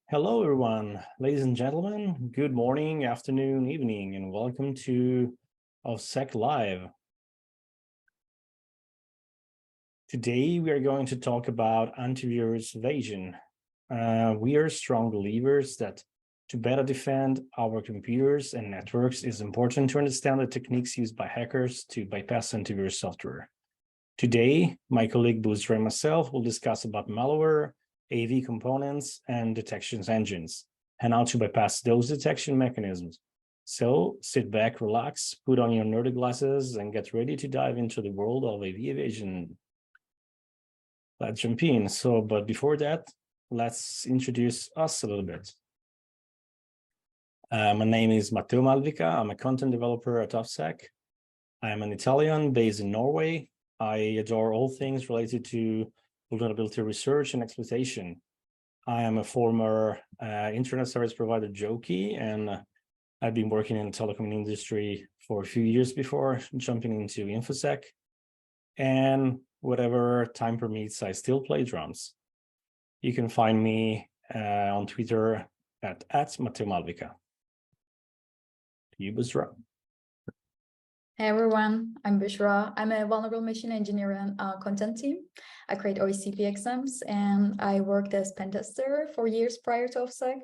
Hello, everyone, ladies and gentlemen. Good morning, afternoon, evening, and welcome to OffSec Live. Today, we are going to talk about antivirus evasion. We are strong believers that to better defend our computers and networks, it's important to understand the techniques used by hackers to bypass antivirus software. Today, my colleague Busra and myself will discuss about malware, AV components, and detection engines, and how to bypass those detection mechanisms. So sit back, relax, put on your nerdy glasses, and get ready to dive into the world of AV evasion. Let's jump in. But before that, let's introduce us a little bit. My name is Matteo Malvica. I'm a content developer at OffSec. I'm an Italian based in Norway. I adore all things related to vulnerability research and exploitation. I am a former internet service provider jockey, and I've been working in the telecom industry for a few years before jumping into InfoSec. And whatever time permits, I still play drums. You can find me on Twitter at Matteo Malvica. You, Busra. Hey everyone, I'm Busra. I'm a vulnerable machine engineer and content team. I create OSCP exams and I worked as pen tester for years prior to OffSec.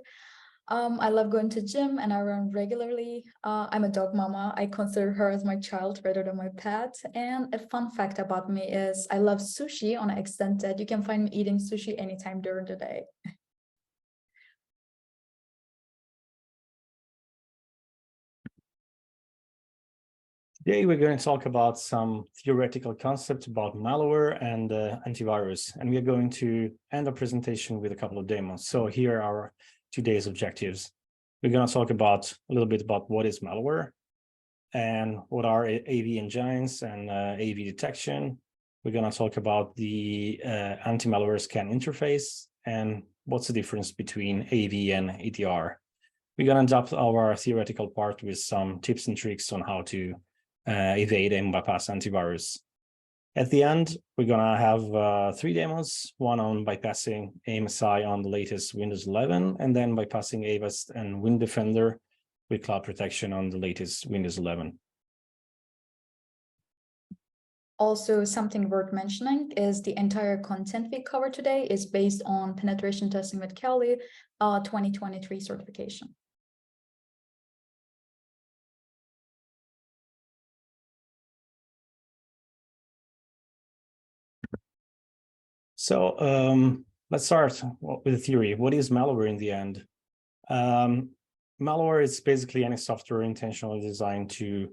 I love going to gym and I run regularly. I'm a dog mama. I consider her as my child rather than my pet. And a fun fact about me is I love sushi on an extent that you can find me eating sushi anytime during the day. Today, we're going to talk about some theoretical concepts about malware and antivirus, and we are going to end the presentation with a couple of demos. So here are our today's objectives. We're going to talk about a little bit about what is malware and what are AV engines and AV detection. We're going to talk about the anti-malware scan interface and what's the difference between AV and EDR. We're going to adapt our theoretical part with some tips and tricks on how to evade and bypass antivirus. At the end, we're gonna have 3 demos, one on bypassing AMSI on the latest Windows 11, and then bypassing Avast and WinDefender with cloud protection on the latest Windows 11. Also, something worth mentioning is the entire content we cover today is based on penetration testing with Kelly 2023 certification. So let's start with the theory. What is malware in the end? Malware is basically any software intentionally designed to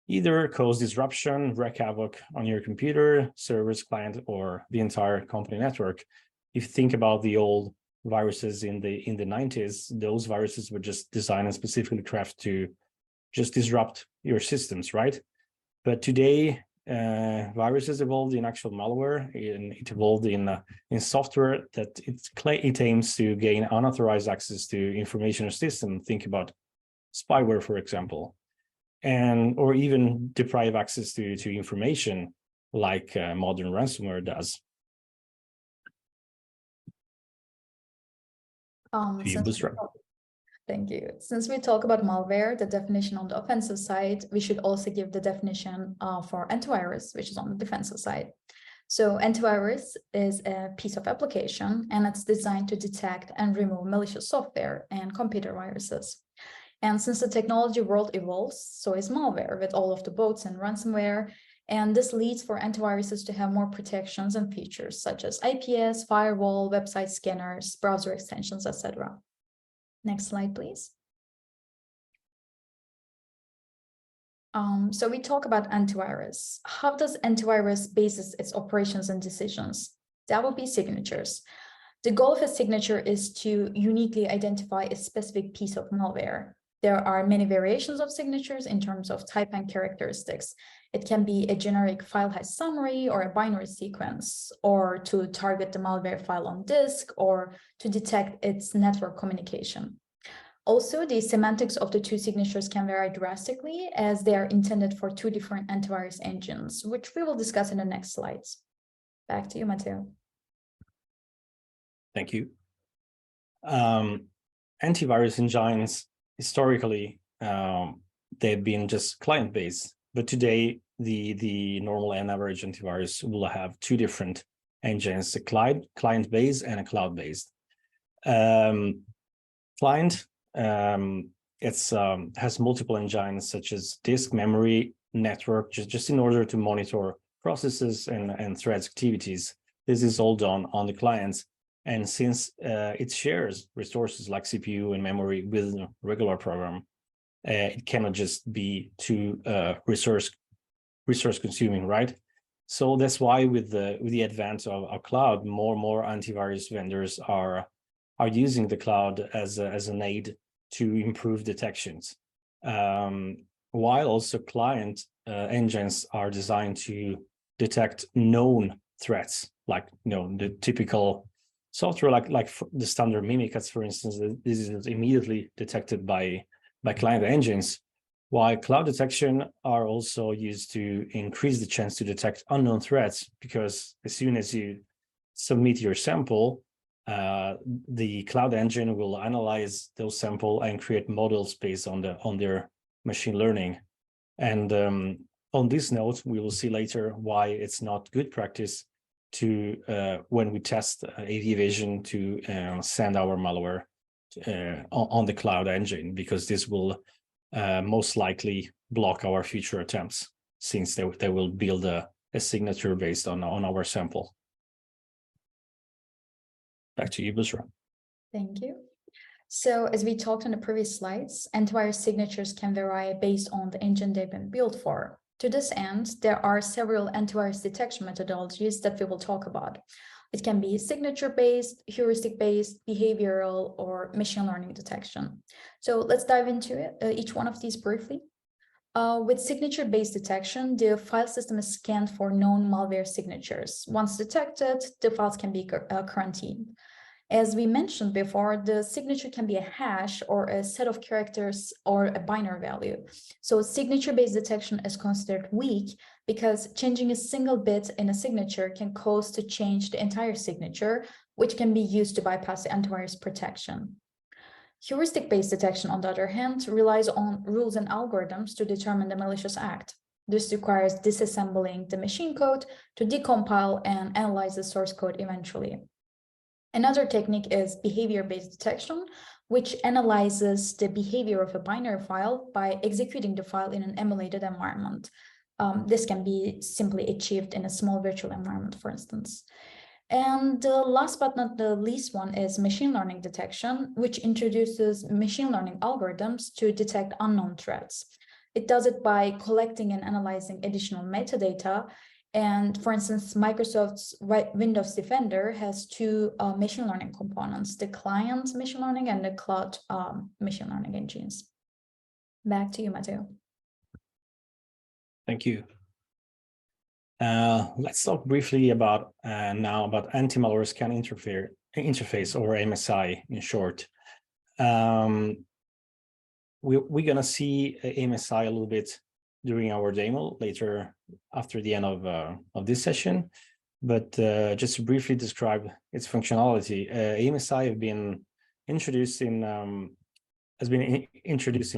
either cause disruption, wreak havoc on your computer, servers, client, or the entire company network. If you think about the old viruses in the 90s, those viruses were just designed and specifically crafted to just disrupt your systems, right? But today, viruses evolved in actual malware, and it evolved in software that it aims to gain unauthorized access to information or system. Think about spyware, for example, or even deprive access to information like modern ransomware does. Thank you. Since we talk about malware, the definition on the offensive side, we should also give the definition for antivirus, which is on the defensive side. So antivirus is a piece of application, and it's designed to detect and remove malicious software and computer viruses. And since the technology world evolves, so is malware with all of the bots and ransomware. And this leads for antiviruses to have more protections and features such as IPS, firewall, website scanners, browser extensions, etc. Next slide, please. So we talk about antivirus. How does antivirus bases its operations and decisions? That would be signatures. The goal of a signature is to uniquely identify a specific piece of malware. There are many variations of signatures in terms of type and characteristics. It can be a generic file hash summary or a binary sequence, or to target the malware file on disk, or to detect its network communication. Also, the semantics of the 2 signatures can vary drastically as they are intended for 2 different antivirus engines, which we will discuss in the next slides. Back to you, Matteo. Thank you. Antivirus engines, historically, they've been just client-based, but today the normal and average antivirus will have two different engines, a client-based and a cloud-based. Client, has multiple engines such as disk, memory, network, just in order to monitor processes and threads activities. This is all done on the clients. And since it shares resources like CPU and memory with a regular program, it cannot just be too resource consuming, right? So that's why with the advent of cloud, more and more antivirus vendors are using the cloud as an aid to improve detections, while also client engines are designed to detect known threats, like the typical software, like the standard Mimikatz, for instance. This is immediately detected by client engines, while cloud detection are also used to increase the chance to detect unknown threats, because as soon as you submit your sample, the cloud engine will analyze those sample and create models based on their machine learning. And on this note, we will see later why it's not good practice to when we test AV Evasion to send our malware on the cloud engine, because this will most likely block our future attempts, since they will build a signature based on our sample. Back to you, Busra. Thank you. So as we talked on the previous slides, antivirus signatures can vary based on the engine they've been built for. To this end, there are several antivirus detection methodologies that we will talk about. It can be signature-based, heuristic-based, behavioral, or machine learning detection. So let's dive into it, each one of these briefly. With signature-based detection, the file system is scanned for known malware signatures. Once detected, the files can be quarantined. As we mentioned before, the signature can be a hash or a set of characters or a binary value. So signature-based detection is considered weak because changing a single bit in a signature can cause to change the entire signature, which can be used to bypass the antivirus protection. Heuristic-based detection, on the other hand, relies on rules and algorithms to determine the malicious act. This requires disassembling the machine code to decompile and analyze the source code eventually. Another technique is behavior-based detection, which analyzes the behavior of a binary file by executing the file in an emulated environment. This can be simply achieved in a small virtual environment, for instance. And the last but not the least one is machine learning detection, which introduces machine learning algorithms to detect unknown threats. It does it by collecting and analyzing additional metadata. And for instance, Microsoft's Windows Defender has two machine learning components, the client machine learning and the cloud machine learning engines. Back to you, Matteo. Thank you. Let's talk briefly about now about anti-malware scan interface, or AMSI in short. We're gonna see AMSI a little bit during our demo later after the end of this session, but just to briefly describe its functionality, AMSI has been introduced in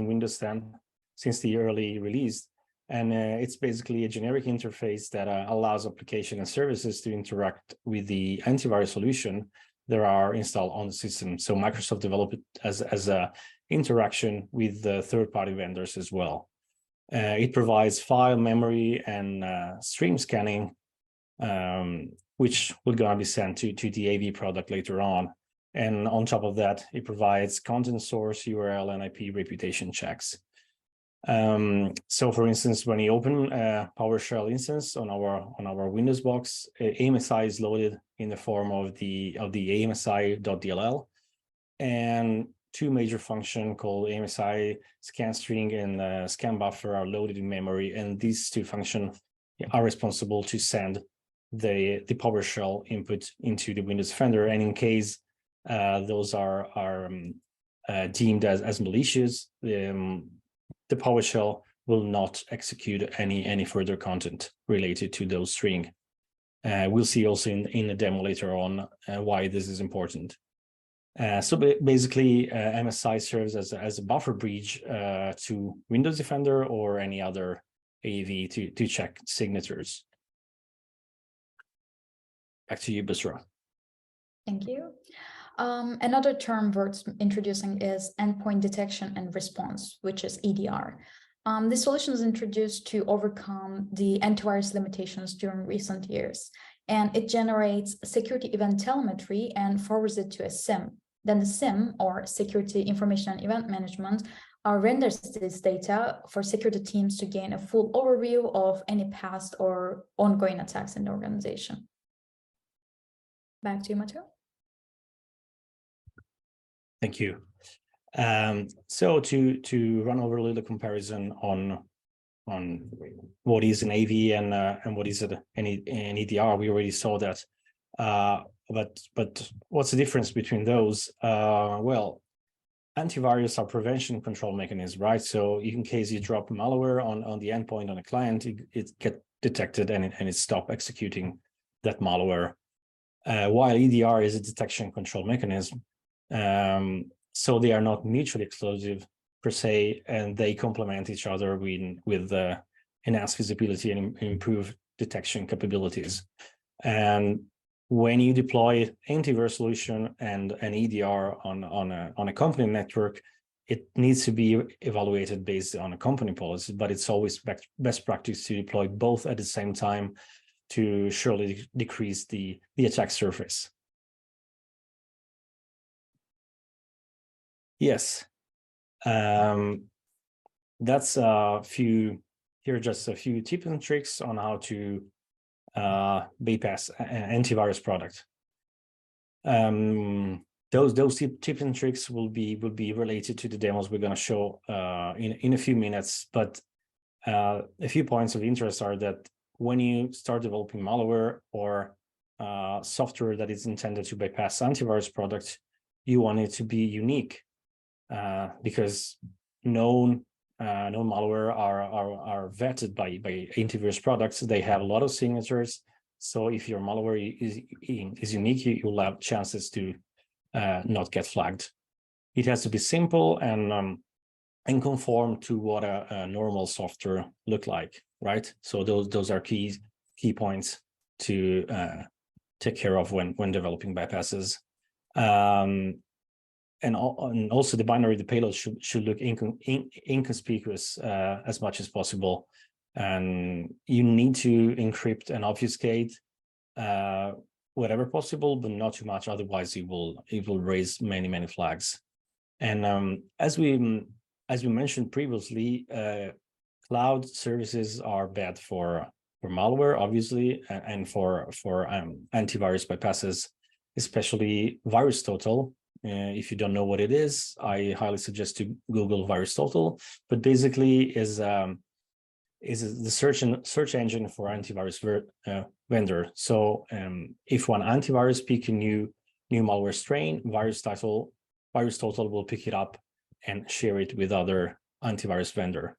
Windows 10 since the early release, and it's basically a generic interface that allows application and services to interact with the antivirus solution that are installed on the system. So Microsoft developed it as a interaction with the third-party vendors as well. It provides file, memory, and stream scanning, which will gonna be sent to the AV product later on. And on top of that, it provides content source, URL, and IP reputation checks. So for instance, when you open a PowerShell instance on our Windows box, AMSI is loaded in the form of the AMSI.dll, and two major functions called AMSI scan string and scan buffer are loaded in memory, and these two functions are responsible to send the PowerShell input into the Windows Defender. And in case those are deemed as malicious, the PowerShell will not execute any further content related to those string. We'll see also in the demo later on why this is important. Basically, MSI serves as a buffer bridge to Windows Defender or any other AV to check signatures. Back to you, Busra. Thank you. Another term worth introducing is endpoint detection and response, which is EDR. This solution is introduced to overcome the antivirus limitations during recent years, and it generates security event telemetry and forwards it to a SIM. Then the SIM, or Security Information and Event Management, renders this data for security teams to gain a full overview of any past or ongoing attacks in the organization. Back to you, Matteo. Thank you. So to run over a little comparison on what is an AV and what is an EDR, we already saw that. But what's the difference between those? Well, antivirus are prevention control mechanisms, right? So in case you drop malware on the endpoint on a client, it gets detected and it stops executing that malware. While EDR is a detection control mechanism, so they are not mutually exclusive per se, and they complement each other with enhanced visibility and improved detection capabilities. And when you deploy antivirus solution and an EDR on a company network, it needs to be evaluated based on a company policy, but it's always best practice to deploy both at the same time to surely decrease the attack surface. Yes, that's just a few tips and tricks on how to bypass an antivirus product. Those tips and tricks will be related to the demos we're going to show in a few minutes. But a few points of interest are that when you start developing malware or software that is intended to bypass antivirus products, you want it to be unique because known malware are vetted by antivirus products. They have a lot of signatures. So if your malware is unique, you'll have chances to not get flagged. It has to be simple and conform to what a normal software look like, right? So those are key points to take care of when developing bypasses. And also the binary, the payload should look inconspicuous as much as possible. And you need to encrypt and obfuscate whatever possible, but not too much. Otherwise, it will raise many flags. And as we mentioned previously, cloud services are bad for malware, obviously, and for antivirus bypasses, especially VirusTotal. If you don't know what it is, I highly suggest to Google VirusTotal. But basically, is the search engine for antivirus vendor. So if one antivirus pick a new malware strain, VirusTotal will pick it up and share it with other antivirus vendor.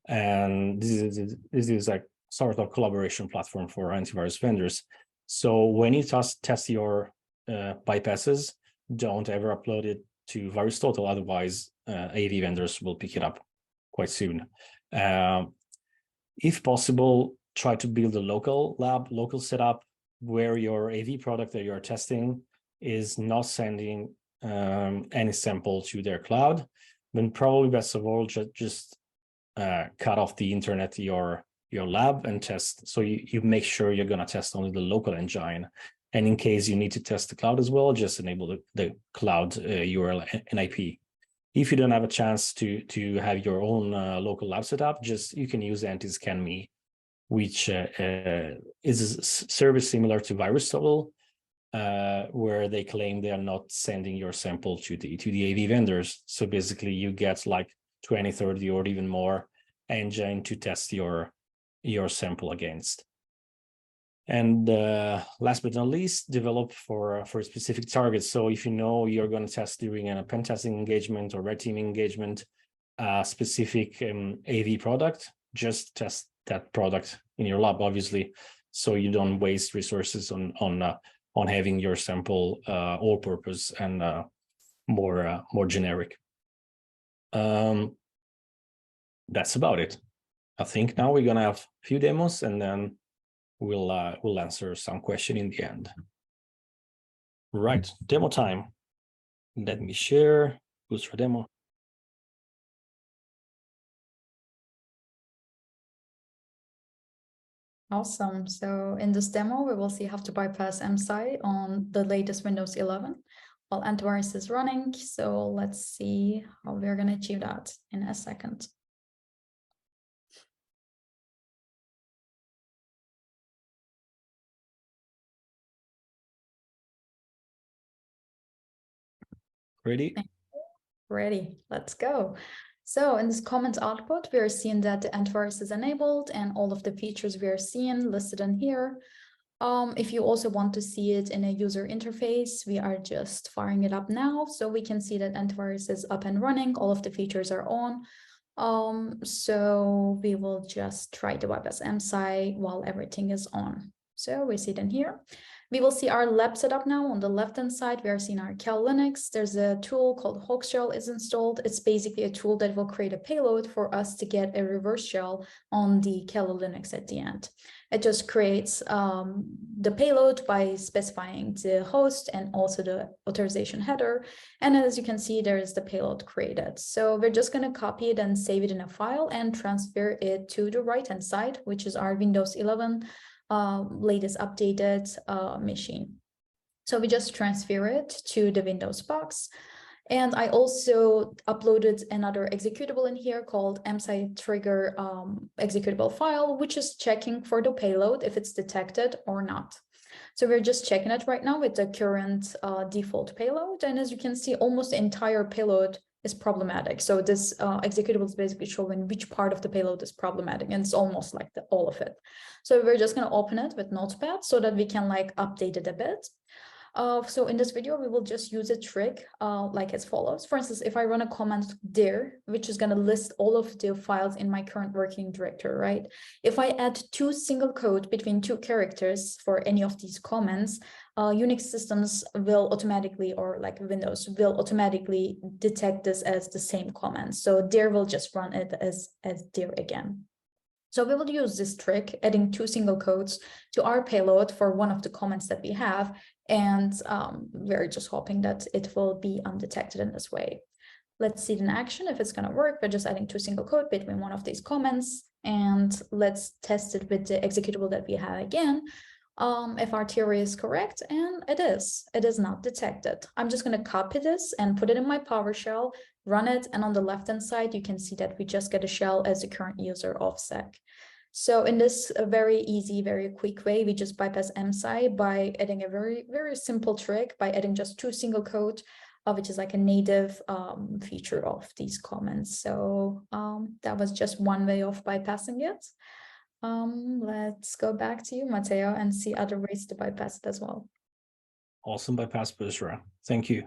And this is a sort of collaboration platform for antivirus vendors. So when you test your bypasses, don't ever upload it to VirusTotal, otherwise AV vendors will pick it up quite soon. If possible, try to build a local lab, local setup where your AV product that you're testing is not sending any sample to their cloud. Then probably best of all, just cut off the internet to your lab and test. So you make sure you're going to test only the local engine. And in case you need to test the cloud as well, just enable the cloud URL and IP. If you don't have a chance to have your own local lab setup, you can use Anti-Scan.Me, which is a service similar to VirusTotal, where they claim they are not sending your sample to the AV vendors. So basically, you get like 20, 30, or even more engine to test your sample against. And last but not least, develop for specific targets. So if you know you're going to test during a pen testing engagement or red teaming engagement, specific AV product, just test that product in your lab, obviously, so you don't waste resources on having your sample all purpose and more generic. That's about it. I think now we're gonna have a few demos, and then we'll answer some question in the end. Right, demo time. Let me share Busra demo. Awesome. So in this demo, we will see how to bypass AMSI on the latest Windows 11 while antivirus is running. So let's see how we're going to achieve that in a second. Ready? Ready. Let's go. So in this comment output, we are seeing that the antivirus is enabled and all of the features we are seeing listed in here. If you also want to see it in a user interface, we are just firing it up now. So we can see that antivirus is up and running. All of the features are on. So we will just try to bypass AMSI while everything is on. So we see it in here. We will see our lab setup now. On the left-hand side, we are seeing our Cal Linux. There's a tool called Hawk Shell is installed. It's basically a tool that will create a payload for us to get a reverse shell on the Cal Linux at the end. It just creates the payload by specifying the host and also the authorization header. And as you can see, there is the payload created. So we're just going to copy it and save it in a file and transfer it to the right-hand side, which is our Windows 11 latest updated machine. So we just transfer it to the Windows box. And I also uploaded another executable in here called AMSI trigger executable file, which is checking for the payload if it's detected or not. So we're just checking it right now with the current default payload. And as you can see, almost the entire payload is problematic. So this executable is basically showing which part of the payload is problematic, and it's almost like all of it. So we're just going to open it with Notepad so that we can like update it a bit. So in this video, we will just use a trick like as follows. For instance, if I run a command dir, which is going to list all of the files in my current working directory, right? If I add two single quote between two characters for any of these commands, Unix systems will automatically, or like Windows will automatically detect this as the same command. So dir will just run it as dir again. So we will use this trick, adding two single quotes to our payload for one of the comments that we have. And we're just hoping that it will be undetected in this way. Let's see it in action if it's going to work. We're just adding two single quote between one of these comments. And let's test it with the executable that we have again. If our theory is correct, and it is not detected. I'm just going to copy this and put it in my PowerShell, run it, and on the left-hand side, you can see that we just get a shell as the current user OffSec. So in this very easy, very quick way, we just bypass AMSI by adding a very, very simple trick by adding just two single quote, which is like a native feature of these comments. So that was just one way of bypassing it. Let's go back to you, Matteo, and see other ways to bypass it as well. Awesome bypass, Busra. Thank you.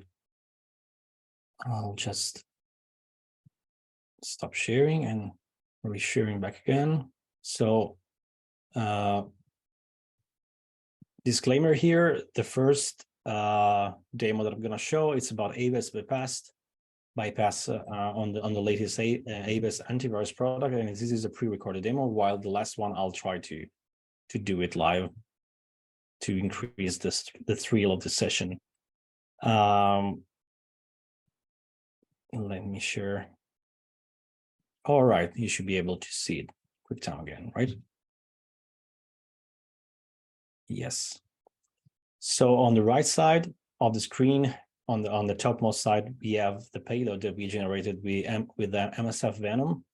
I'll just stop sharing and resharing back again. So disclaimer here, the first demo that I'm going to show, it's about Avast bypass on the latest Avast antivirus product, and this is a pre-recorded demo, while the last one I'll try to do it live to increase the thrill of the session. Let me share. All right, you should be able to see it. Quick time again, right? Yes. So on the right side of the screen, on the topmost side, we have the payload that we generated with the MSF Venom,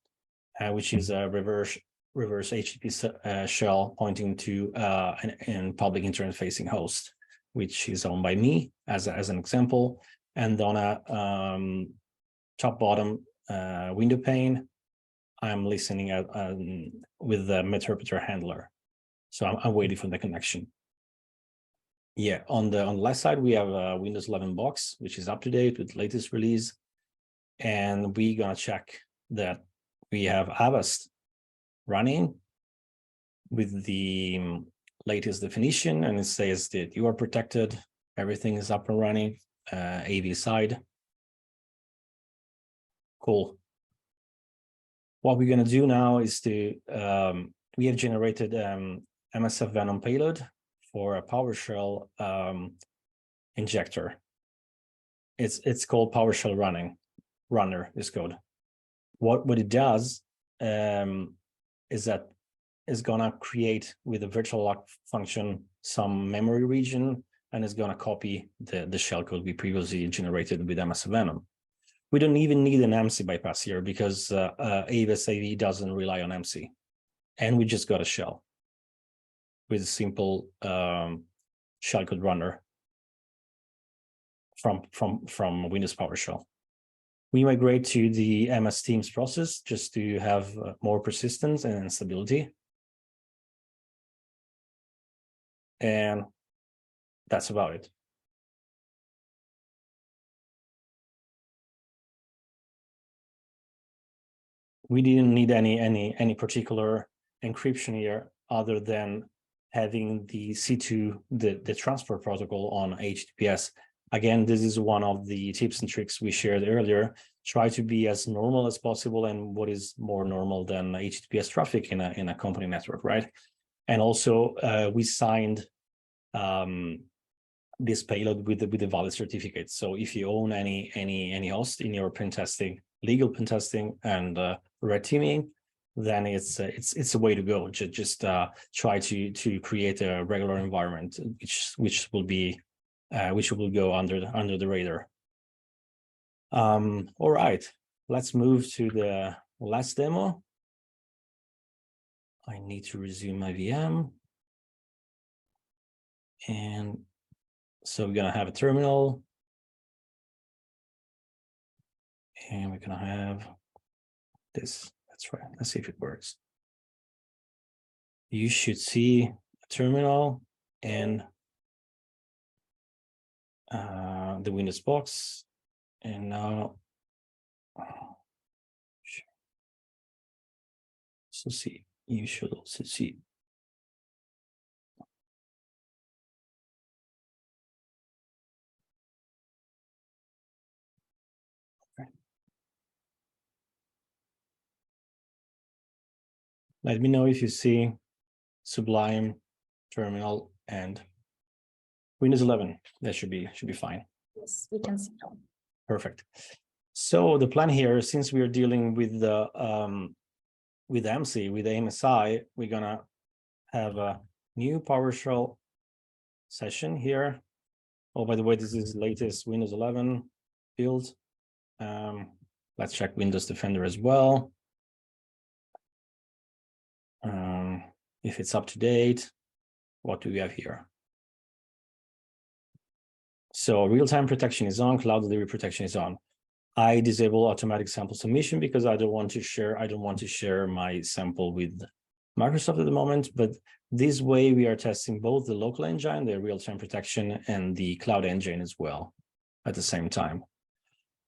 which is a reverse HTTP shell pointing to an public internet-facing host, which is owned by me as an example. And on a top-bottom window pane, I'm listening with the Meterpreter handler. So I'm waiting for the connection. Yeah, on the left side, we have a Windows 11 box, which is up to date with the latest release. And we're going to check that we have Avast running with the latest definition. And it says that you are protected. Everything is up and running, AV side. Cool. What we're going to do now is to, we have generated MSF Venom payload for a PowerShell injector. It's called PowerShell runner, this code. What it does is that it's going to create with a virtual lock function some memory region, and it's going to copy the shellcode we previously generated with MSF Venom. We don't even need an AMSI bypass here because Avast AV doesn't rely on AMSI. And we just got a shell with a simple shellcode runner from Windows PowerShell. We migrate to the MS Teams process just to have more persistence and stability. And that's about it. We didn't need any particular encryption here other than having the C2, the transport protocol on HTTPS. Again, this is one of the tips and tricks we shared earlier. Try to be as normal as possible, and what is more normal than HTTPS traffic in a company network, right? And also we signed this payload with the valid certificate. So if you own any host in your pen testing, legal pen testing, and red teaming, then it's a way to go. Just try to create a regular environment, which will go under the radar. All right, let's move to the last demo. I need to resume my VM, and so we're gonna have a terminal, and we're gonna have this. That's right. Let's see if it works. You should see a terminal and the Windows box, and now so see, you should also see. Okay. Let me know if you see Sublime, terminal, and Windows 11. That should be fine. Yes, we can see now. Perfect. So the plan here, since we are dealing with the with AMSI, with AMSI, we're gonna have a new PowerShell session here. Oh, by the way, this is latest Windows 11 build. Let's check Windows Defender as well. If it's up to date, what do we have here? So real-time protection is on, cloud delivery protection is on. I disable automatic sample submission because I don't want to share my sample with Microsoft at the moment, but this way we are testing both the local engine, the real-time protection, and the cloud engine as well at the same time.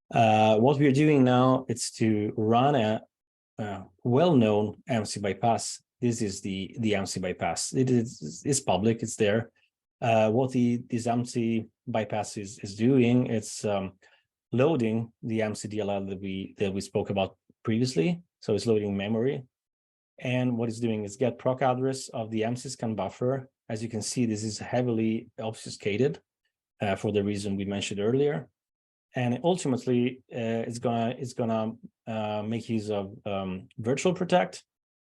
What we are doing now is to run a well-known AMSI bypass. This is the AMSI bypass. It's public, it's there. What this AMSI bypass is doing, it's loading the AMSI DLL that we spoke about previously. So it's loading memory. And what it's doing is get proc address of the AMSI scan buffer. As you can see, this is heavily obfuscated for the reason we mentioned earlier. And ultimately, it's gonna make use of virtual protect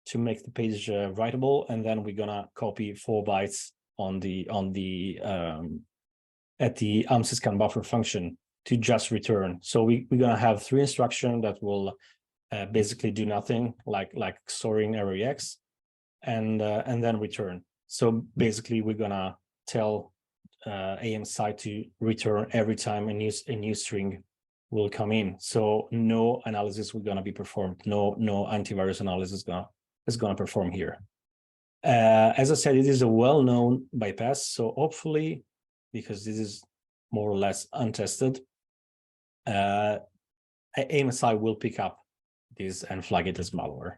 to make the page writable, and then we're gonna copy 4 bytes on the at the AMSI scan buffer function to just return. So we're gonna have 3 instructions that will basically do nothing, like storing array X, and then return. So basically, we're gonna tell AMSI to return every time a new string will come in. So no analysis will gonna be performed. No antivirus analysis is gonna perform here. As I said, it is a well-known bypass. So hopefully, because this is more or less untested, AMSI will pick up this and flag it as malware.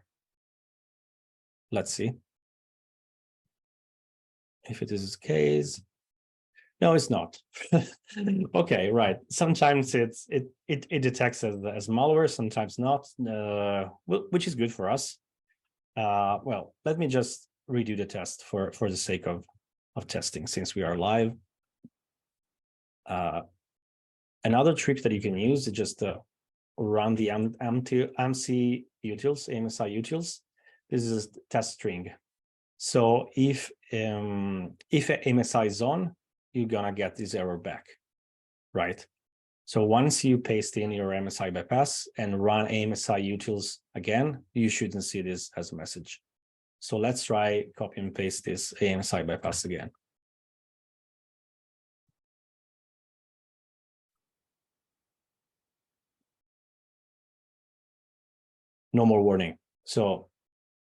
Let's see if it is the case. No, it's not. Okay, right. Sometimes it detects as malware, sometimes not, which is good for us. Well, let me just redo the test for the sake of testing, since we are live. Another trick that you can use is just run the AMSI utils, AMSI utils. This is test string. So if AMSI is on, you're gonna get this error back, right? So once you paste in your AMSI bypass and run AMSI utils again, you shouldn't see this as a message. So let's try copy and paste this AMSI bypass again. No more warning. So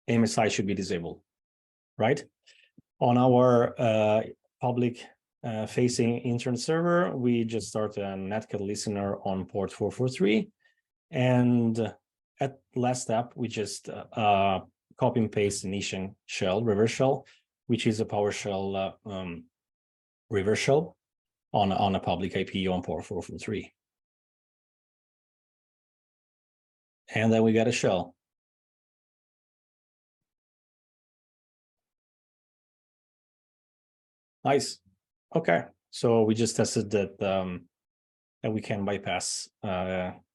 AMSI should be disabled, right? On our public facing internet server, we just start a netcat listener on port 443. And at last step, we just copy and paste initial shell, reverse shell, which is a PowerShell reverse shell on a public IP on port 443. And then we get a shell. Nice. Okay. So we just tested that that we can bypass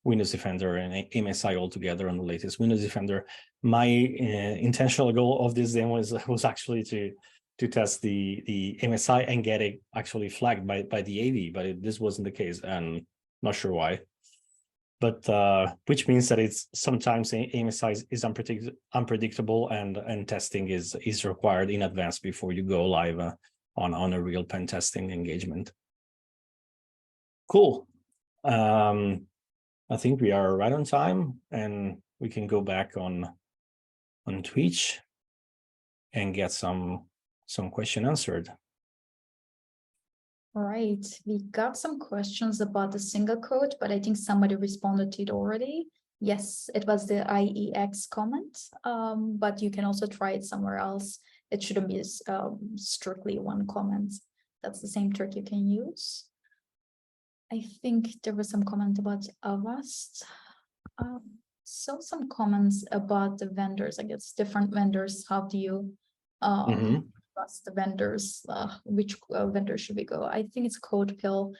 Windows Defender and AMSI altogether on the latest Windows Defender. My intentional goal of this demo was actually to test the AMSI and get it actually flagged by the AV, but this wasn't the case, and not sure why. But which means that it's sometimes AMSI is unpredictable, and testing is required in advance before you go live on a real pen testing engagement. Cool. I think we are right on time, and we can go back on Twitch and get some question answered. All right, we got some questions about the single code, but I think somebody responded to it already. Yes, it was the IEX comment, but you can also try it somewhere else. It shouldn't be strictly one comment. That's the same trick you can use. I think there was some comment about Avast. So some comments about the vendors, I guess different vendors. How do you trust the vendors? Which vendor should we go? I think it's CodePill.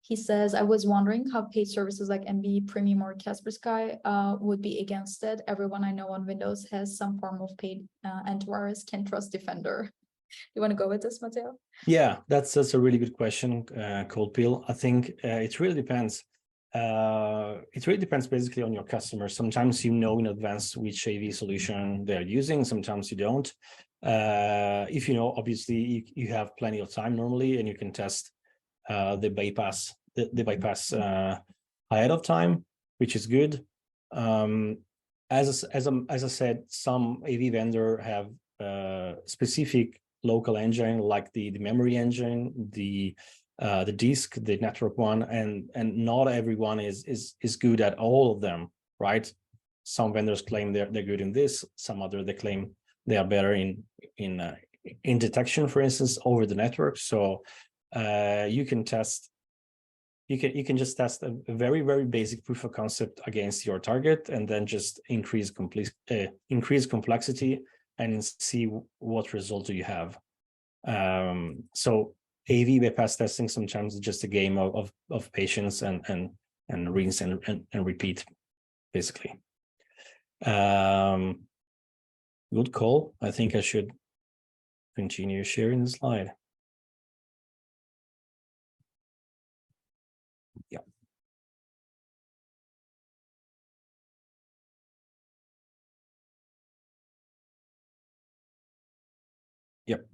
He says, I was wondering how paid services like MB Premium or Kaspersky would be against it. Everyone I know on Windows has some form of paid antivirus. Can trust Defender. You want to go with this, Matteo? Yeah, that's a really good question, CodePill. I think it really depends. It really depends basically on your customer. Sometimes you know in advance which AV solution they're using. Sometimes you don't. If you know, obviously you have plenty of time normally, and you can test the bypass ahead of time, which is good. As I said, some AV vendor have specific local engine, like the memory engine, the disk, the network one, and not everyone is good at all of them, right? Some vendors claim they're good in this, some other they claim they are better in detection, for instance, over the network. So you can test. You can just test a very, very basic proof of concept against your target, and then just increase complexity and see what result do you have. So AV bypass testing sometimes is just a game of patience and rinse and repeat, basically. Good call. I think I should continue sharing the slide. Yeah. Yep.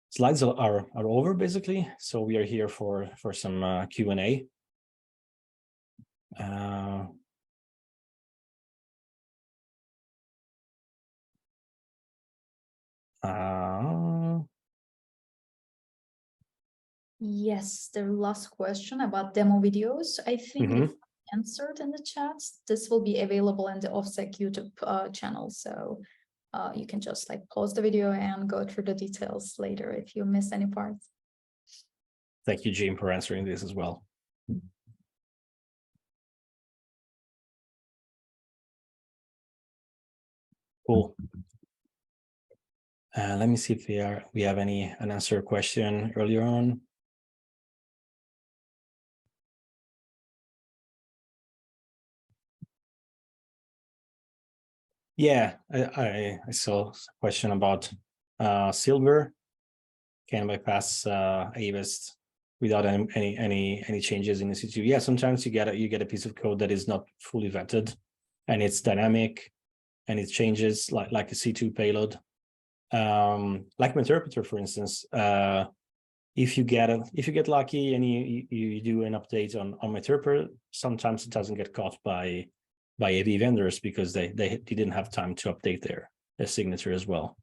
Slides are over, basically. So we are here for some Q&A. Yes, the last question about demo videos. I think if answered in the chat, this will be available in the OffSec YouTube channel. So you can just like pause the video and go through the details later if you miss any parts. Thank you, Jim, for answering this as well. Cool. Let me see if we have an answer question earlier on. Yeah, I saw a question about Silver can bypass Avast without any changes in the situ. Yeah, sometimes you get a piece of code that is not fully vetted, and it's dynamic, and it changes like a C2 payload. Like Meterpreter, for instance, if you get lucky and you do an update on Meterpreter, sometimes it doesn't get caught by AV vendors because they didn't have time to update their signature as well.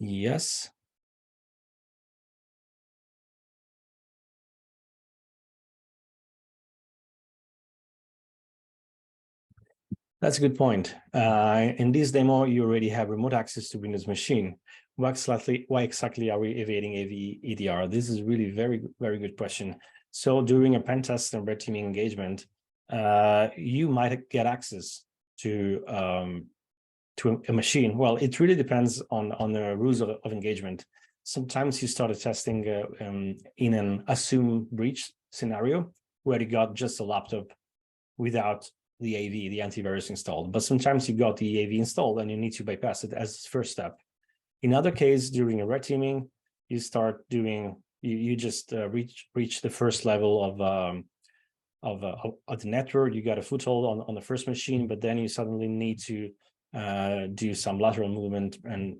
Yes. That's a good point. In this demo, you already have remote access to Windows machine. Why exactly are we evading AV EDR? This is really very good question. So during a pen test and red teaming engagement, you might get access to a machine. Well, it really depends on the rules of engagement. Sometimes you start testing in an assume breach scenario where you got just a laptop without the AV, the antivirus installed, but sometimes you got the AV installed and you need to bypass it as first step. In other case, during a red teaming, you start doing, you just reach the first level of the network. You got a foothold on the first machine, but then you suddenly need to do some lateral movement and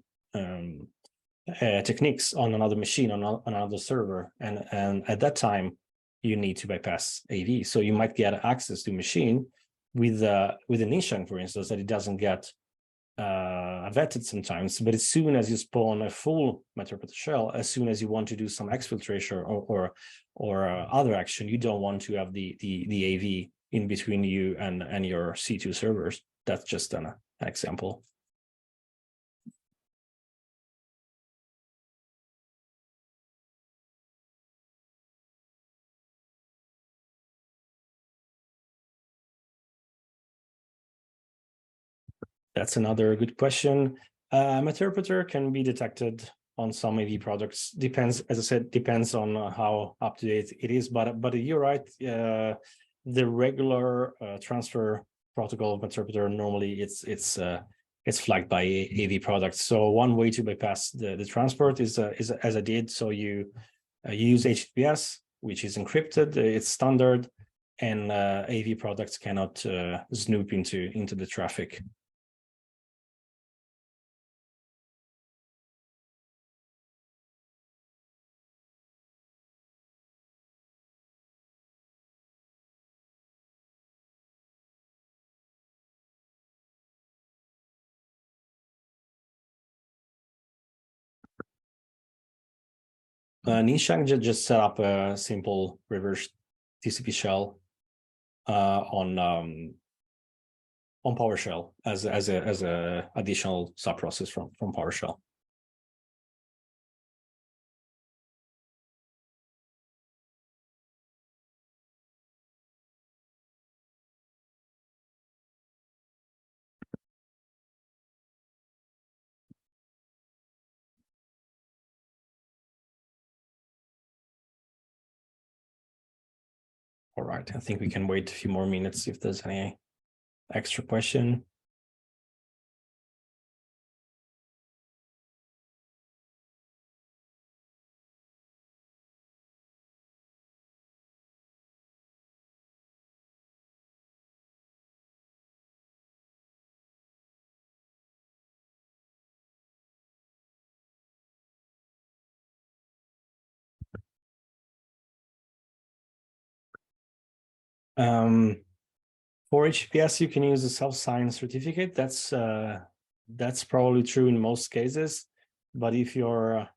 techniques on another machine, on another server, and at that time you need to bypass AV. So you might get access to machine with an Inshang, for instance, that it doesn't get vetted sometimes. But as soon as you spawn a full Meterpreter shell, as soon as you want to do some exfiltration or other action, you don't want to have the AV in between you and your C2 servers. That's just an example. That's another good question. Meterpreter can be detected on some AV products. Depends, as I said, depends on how up to date it is. But you're right. The regular transfer protocol of Meterpreter normally it's flagged by AV products. So one way to bypass the transport is as I did. So you use HTTPS, which is encrypted. It's standard, and AV products cannot snoop into the traffic. Inshang just set up a simple reverse TCP shell on PowerShell as a additional subprocess from PowerShell. All right, I think we can wait a few more minutes if there's any extra question. For HTTPS, you can use a self-signed certificate. That's probably true in most cases. But if you're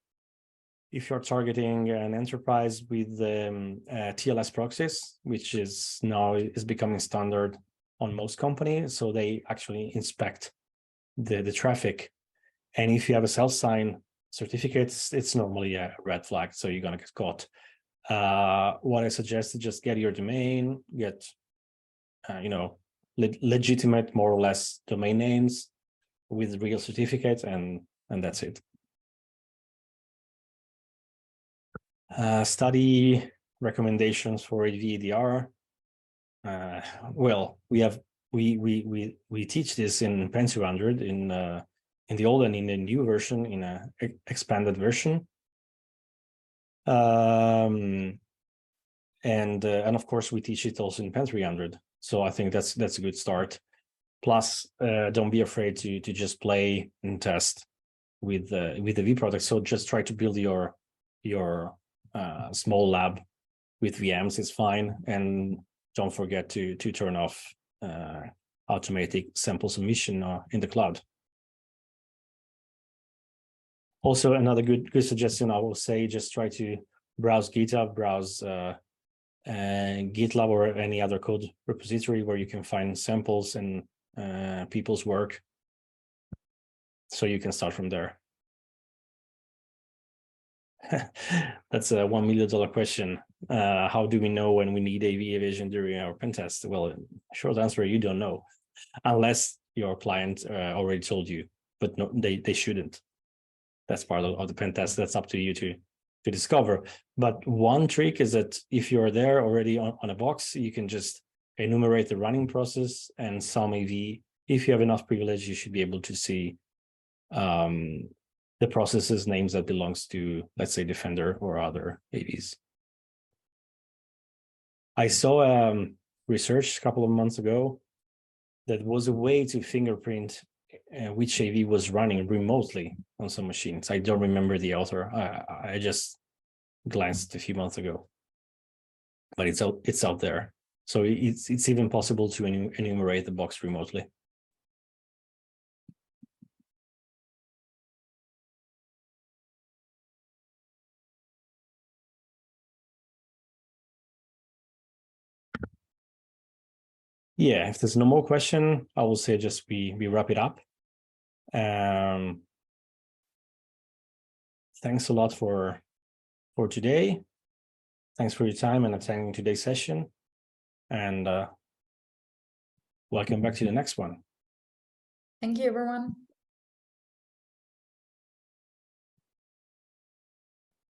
targeting an enterprise with TLS proxies, which is now becoming standard on most companies, so they actually inspect the traffic, And if you have a self-sign certificate, it's normally a red flag, so you're going to get caught. What I suggest is just get your domain, get, legitimate, more or less, domain names with real certificates, and that's it. Study recommendations for AV EDR. Well, we teach this in PEN-200 in the old and in the new version, in a expanded version. And of course we teach it also in PEN-300. So I think that's a good start. Plus, don't be afraid to just play and test with the V product. So just try to build your small lab with VMs. It's fine, and don't forget to turn off automatic sample submission in the cloud. Also, another good suggestion I will say: just try to browse GitHub, browse GitLab or any other code repository where you can find samples and people's work, so you can start from there. That's a $1 million question. How do we know when we need AV evasion during our pen test? Well, short answer, you don't know, unless your client already told you, but no, they shouldn't. That's part of the pen test. That's up to you to discover. But one trick is that if you're there already on a box, you can just enumerate the running process and some AV. If you have enough privilege, you should be able to see the processes names that belongs to, let's say, Defender or other AVs. I saw research a couple of months ago that was a way to fingerprint which AV was running remotely on some machines. I don't remember the author. I just glanced a few months ago, but it's out there. So it's even possible to enumerate the box remotely. Yeah, if there's no more question, I will say just we wrap it up. Thanks a lot for today. Thanks for your time and attending today's session. And welcome back to the next one. Thank you, everyone.